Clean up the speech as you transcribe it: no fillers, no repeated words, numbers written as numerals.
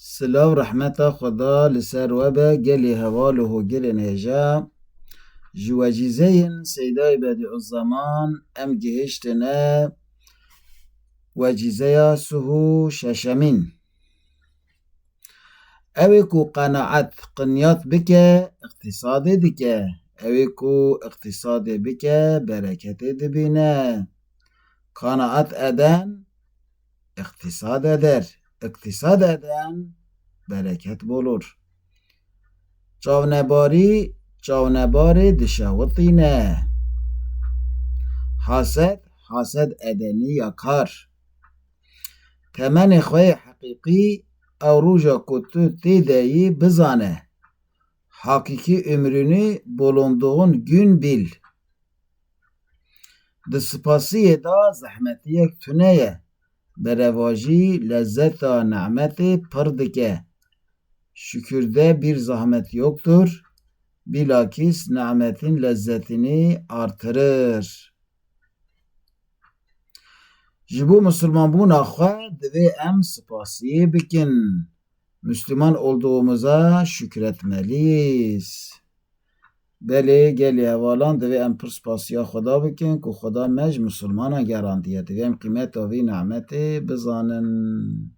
سلاو رحمتا خدا لسر وبا گلی هواله گلی نهجا جواجیزین سیدای بدیع الزمان ام گهشتنا وجیزیا سهو ششمین اوی کو قناعت قنیات بکه اقتصاد دکه اوی کو اقتصاد بکه برکت دبینه قناعت ادن اقتصاد eder اقتصاد eden bereket bulur. Çavnebarî çavnebarê dişewitîne. Hased edenî ya kar. Temenê xwe yê heqîqî ew roja ku tu têde yî bizane. Hakîkî ömrünü bolonduğun gün bil. Di spasiyê da zehmetiyek tune ye. Berevajî lezzeta nimetê pir dike. Şükürde bir zahmet yoktur. Bilakis nimetin lezzetini artırır. Ji bo Müslümanbûna xwe divê em spasiyê bikin. Müslüman olduğumuza şükretmeliyiz. Belê gelê hevalan divê em pir spasiya Xweda bikin ku Xweda me ji Müslümanan gerandiye. Divê em qîmeta vî nimetê bizanin.